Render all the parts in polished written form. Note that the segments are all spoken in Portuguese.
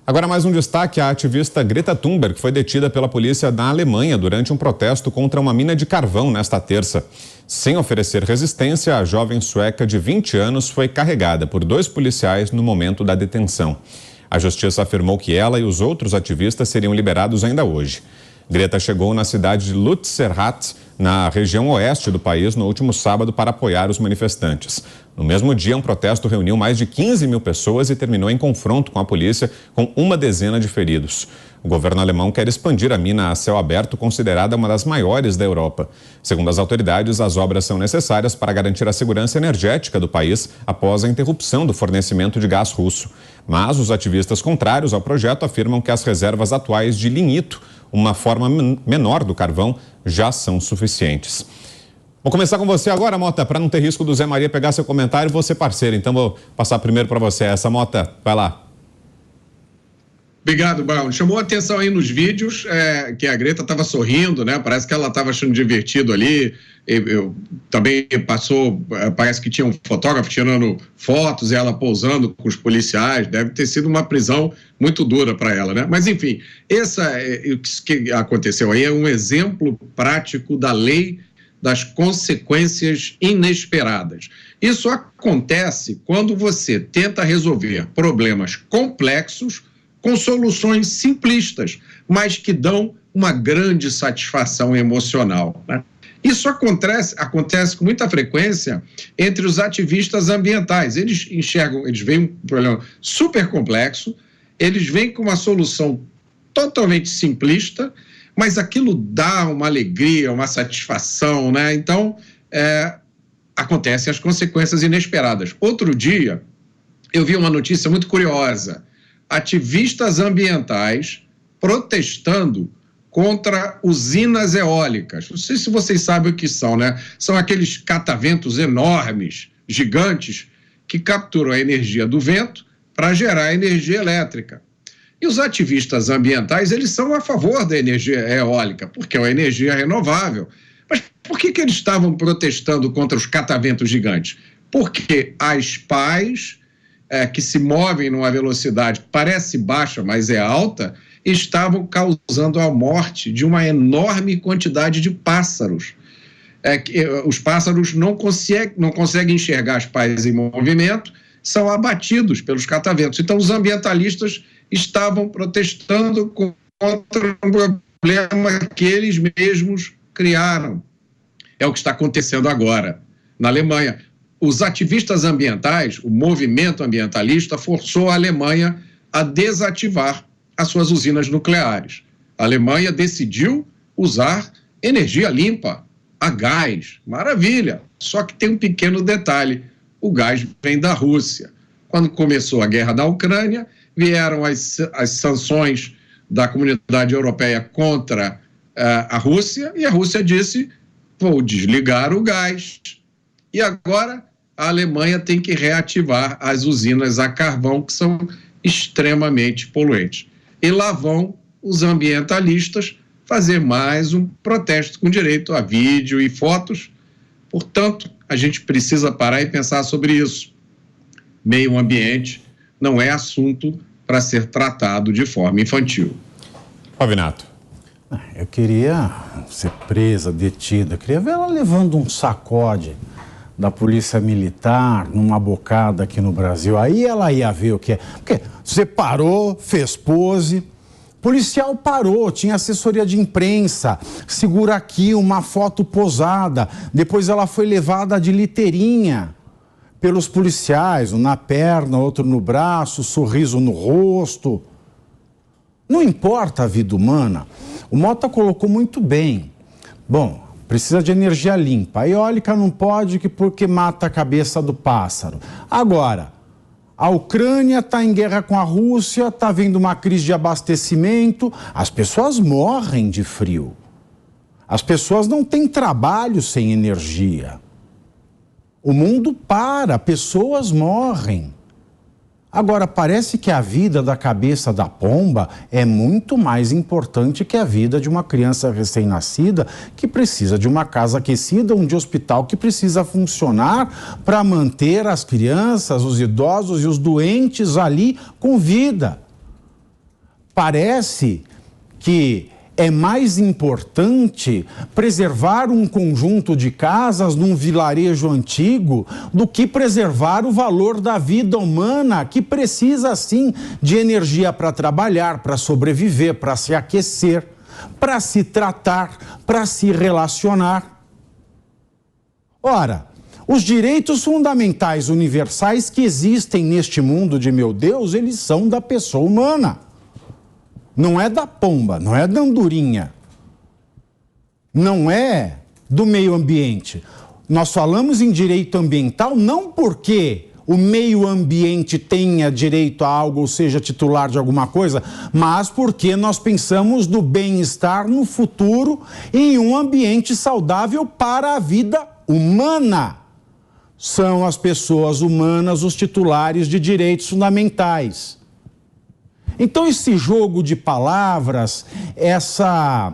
Agora mais um destaque, a ativista Greta Thunberg foi detida pela polícia na Alemanha durante um protesto contra uma mina de carvão nesta terça. Sem oferecer resistência, a jovem sueca de 20 anos foi carregada por 2 policiais no momento da detenção. A justiça afirmou que ela e os outros ativistas seriam liberados ainda hoje. Greta chegou na cidade de Lutzerat, na região oeste do país, no último sábado para apoiar os manifestantes. No mesmo dia, um protesto reuniu mais de 15 mil pessoas e terminou em confronto com a polícia, com uma dezena de feridos. O governo alemão quer expandir a mina a céu aberto, considerada uma das maiores da Europa. Segundo as autoridades, as obras são necessárias para garantir a segurança energética do país após a interrupção do fornecimento de gás russo. Mas os ativistas contrários ao projeto afirmam que as reservas atuais de lignito, uma forma menor do carvão, já são suficientes. Vou começar com você agora, Mota, para não ter risco do Zé Maria pegar seu comentário e você parceiro. Então vou passar primeiro para você. Essa, Mota, vai lá. Obrigado, Brown. Chamou a atenção aí nos vídeos que a Greta estava sorrindo, né? Parece que ela estava achando divertido ali. Também parece que tinha um fotógrafo tirando fotos e ela pousando com os policiais. Deve ter sido uma prisão muito dura para ela, né? Mas, enfim, o que aconteceu aí é um exemplo prático da lei das consequências inesperadas. Isso acontece quando você tenta resolver problemas complexos com soluções simplistas, mas que dão uma grande satisfação emocional, né? Isso acontece com muita frequência entre os ativistas ambientais. Eles veem um problema super complexo, eles vêm com uma solução totalmente simplista, mas aquilo dá uma alegria, uma satisfação, né? Então, acontecem as consequências inesperadas. Outro dia, eu vi uma notícia muito curiosa. Ativistas ambientais protestando contra usinas eólicas. Não sei se vocês sabem o que são, né? São aqueles cataventos enormes, gigantes, que capturam a energia do vento para gerar energia elétrica. E os ativistas ambientais, eles são a favor da energia eólica, porque é uma energia renovável. Mas por que eles estavam protestando contra os cataventos gigantes? Porque as pás que se movem numa velocidade que parece baixa, mas é alta, estavam causando a morte de uma enorme quantidade de pássaros. Os pássaros não conseguem enxergar as pás em movimento, são abatidos pelos cataventos. Então, os ambientalistas estavam protestando contra um problema que eles mesmos criaram. É o que está acontecendo agora na Alemanha. Os ativistas ambientais, o movimento ambientalista, forçou a Alemanha a desativar as suas usinas nucleares. A Alemanha decidiu usar energia limpa, a gás. Maravilha! Só que tem um pequeno detalhe: o gás vem da Rússia. Quando começou a guerra da Ucrânia, vieram as sanções da comunidade europeia contra a Rússia, e a Rússia disse: vou desligar o gás. E agora a Alemanha tem que reativar as usinas a carvão, que são extremamente poluentes. E lá vão os ambientalistas fazer mais um protesto com direito a vídeo e fotos. Portanto, a gente precisa parar e pensar sobre isso. Meio ambiente não é assunto para ser tratado de forma infantil. Pavinato. Eu queria ser presa, detida, queria ver ela levando um sacode da polícia militar numa bocada aqui no Brasil. Aí ela ia ver o que é. Porque você parou, fez pose, policial parou, tinha assessoria de imprensa, segura aqui uma foto posada, depois ela foi levada de liteirinha pelos policiais, um na perna, outro no braço, sorriso no rosto. Não importa a vida humana. O Mota colocou muito bem. Bom, precisa de energia limpa. A eólica não pode porque mata a cabeça do pássaro. Agora, a Ucrânia está em guerra com a Rússia, está havendo uma crise de abastecimento, as pessoas morrem de frio. As pessoas não têm trabalho sem energia. O mundo para, pessoas morrem. Agora, parece que a vida da cabeça da pomba é muito mais importante que a vida de uma criança recém-nascida que precisa de uma casa aquecida, um de hospital que precisa funcionar para manter as crianças, os idosos e os doentes ali com vida. parece que é mais importante preservar um conjunto de casas num vilarejo antigo do que preservar o valor da vida humana, que precisa, sim, de energia para trabalhar, para sobreviver, para se aquecer, para se tratar, para se relacionar. Ora, os direitos fundamentais universais que existem neste mundo de meu Deus, eles são da pessoa humana. Não é da pomba, não é da andorinha, não é do meio ambiente. Nós falamos em direito ambiental não porque o meio ambiente tenha direito a algo ou seja titular de alguma coisa, mas porque nós pensamos no bem-estar no futuro em um ambiente saudável para a vida humana. São as pessoas humanas os titulares de direitos fundamentais. Então, esse jogo de palavras, essa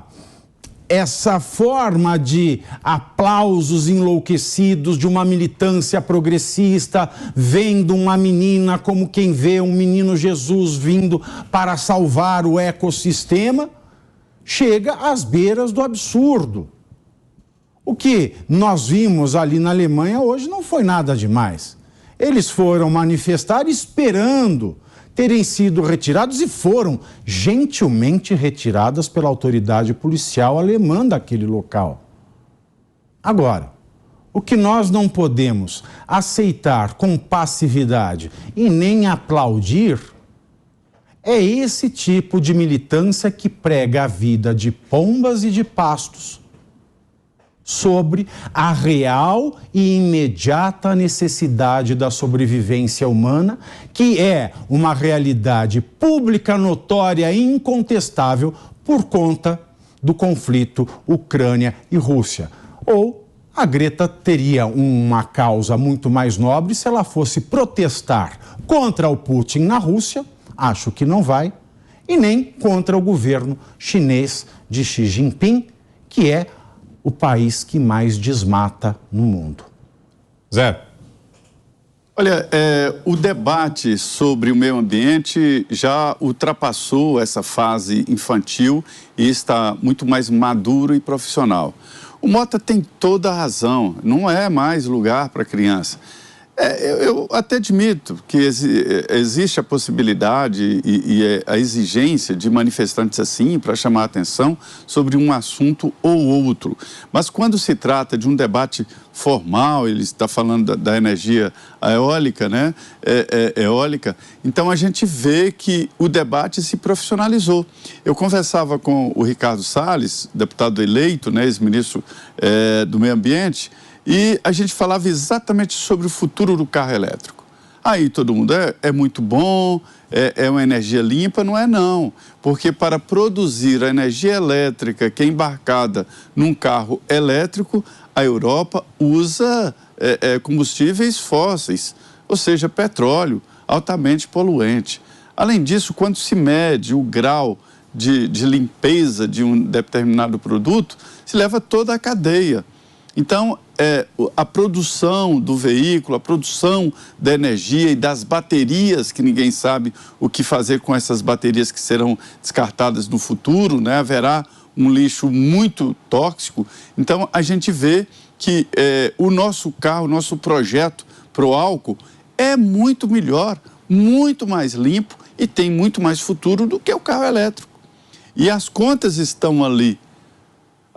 forma de aplausos enlouquecidos de uma militância progressista, vendo uma menina como quem vê um menino Jesus vindo para salvar o ecossistema, chega às beiras do absurdo. O que nós vimos ali na Alemanha hoje não foi nada demais. Eles foram manifestar esperando terem sido retirados e foram gentilmente retiradas pela autoridade policial alemã daquele local. Agora, o que nós não podemos aceitar com passividade e nem aplaudir é esse tipo de militância que prega a vida de pombas e de pastos sobre a real e imediata necessidade da sobrevivência humana, que é uma realidade pública, notória e incontestável por conta do conflito Ucrânia e Rússia. Ou a Greta teria uma causa muito mais nobre se ela fosse protestar contra o Putin na Rússia, acho que não vai, e nem contra o governo chinês de Xi Jinping, que é o país que mais desmata no mundo. Zé. Olha, o debate sobre o meio ambiente já ultrapassou essa fase infantil e está muito mais maduro e profissional. O Mota tem toda a razão, não é mais lugar para criança. Eu até admito que existe a possibilidade e a exigência de manifestantes assim para chamar a atenção sobre um assunto ou outro. Mas quando se trata de um debate formal, ele está falando da energia eólica, né? Eólica, então a gente vê que o debate se profissionalizou. Eu conversava com o Ricardo Salles, deputado eleito, né, ex-ministro do Meio Ambiente, e a gente falava exatamente sobre o futuro do carro elétrico. Aí todo mundo, é muito bom, é uma energia limpa, não é não. Porque para produzir a energia elétrica que é embarcada num carro elétrico, a Europa usa combustíveis fósseis, ou seja, petróleo, altamente poluente. Além disso, quando se mede o grau de limpeza de um determinado produto, se leva toda a cadeia. Então, a produção do veículo, a produção da energia e das baterias, que ninguém sabe o que fazer com essas baterias que serão descartadas no futuro, né? Haverá um lixo muito tóxico. Então, a gente vê que o nosso carro, o nosso projeto pro álcool é muito melhor, muito mais limpo e tem muito mais futuro do que o carro elétrico. E as contas estão ali.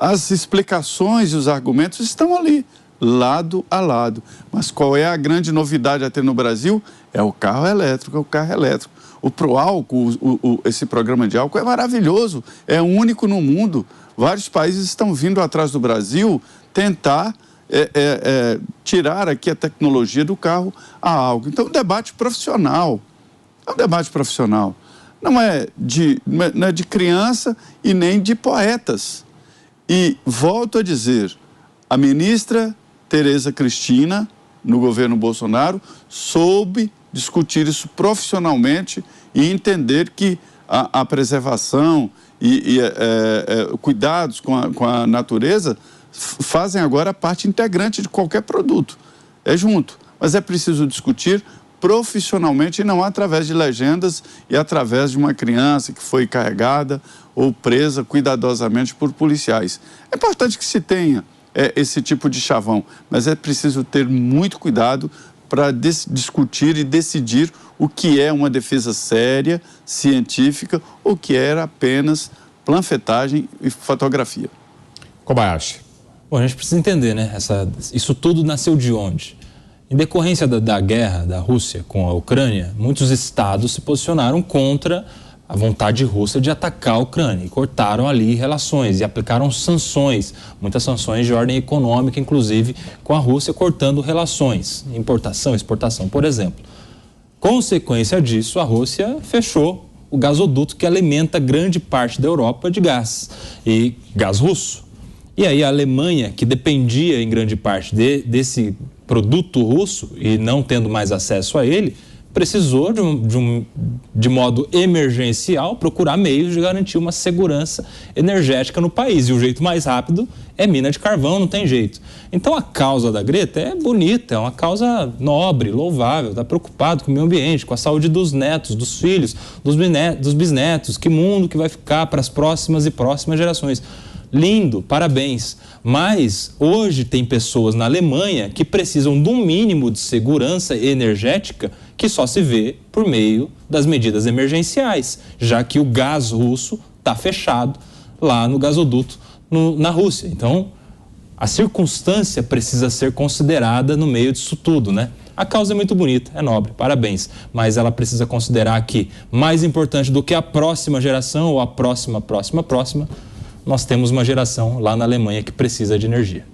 As explicações e os argumentos estão ali, lado a lado. Mas qual é a grande novidade até no Brasil? É o carro elétrico, é o carro elétrico. O Proálcool, esse programa de álcool é maravilhoso, é único no mundo. Vários países estão vindo atrás do Brasil tentar tirar aqui a tecnologia do carro a álcool. Então, um debate profissional. É um debate profissional. Não é de criança e nem de poetas. E volto a dizer, a ministra Tereza Cristina, no governo Bolsonaro, soube discutir isso profissionalmente e entender que a preservação e cuidados com a natureza fazem agora parte integrante de qualquer produto. É junto, mas é preciso discutir profissionalmente e não através de legendas e através de uma criança que foi carregada ou presa cuidadosamente por policiais. É importante que se tenha esse tipo de chavão, mas é preciso ter muito cuidado para discutir e decidir o que é uma defesa séria, científica, ou que era apenas panfletagem e fotografia. Kobayashi. Bom, a gente precisa entender, né? Isso tudo nasceu de onde? Em decorrência da guerra da Rússia com a Ucrânia, muitos estados se posicionaram contra a vontade russa de atacar a Ucrânia e cortaram ali relações e aplicaram sanções, muitas sanções de ordem econômica, inclusive com a Rússia, cortando relações, importação, exportação, por exemplo. Consequência disso, a Rússia fechou o gasoduto que alimenta grande parte da Europa de gás, e gás russo. E aí a Alemanha, que dependia em grande parte desse produto russo e não tendo mais acesso a ele, precisou de modo emergencial procurar meios de garantir uma segurança energética no país. E o jeito mais rápido é mina de carvão, não tem jeito. Então a causa da Greta é bonita, é uma causa nobre, louvável, está preocupado com o meio ambiente, com a saúde dos netos, dos filhos, dos bisnetos, que mundo que vai ficar para as próximas e próximas gerações. Lindo, parabéns. Mas hoje tem pessoas na Alemanha que precisam de um mínimo de segurança energética que só se vê por meio das medidas emergenciais, já que o gás russo está fechado lá no gasoduto na Rússia. Então, a circunstância precisa ser considerada no meio disso tudo, né? A causa é muito bonita, é nobre, parabéns, mas ela precisa considerar que, mais importante do que a próxima geração ou a próxima, nós temos uma geração lá na Alemanha que precisa de energia.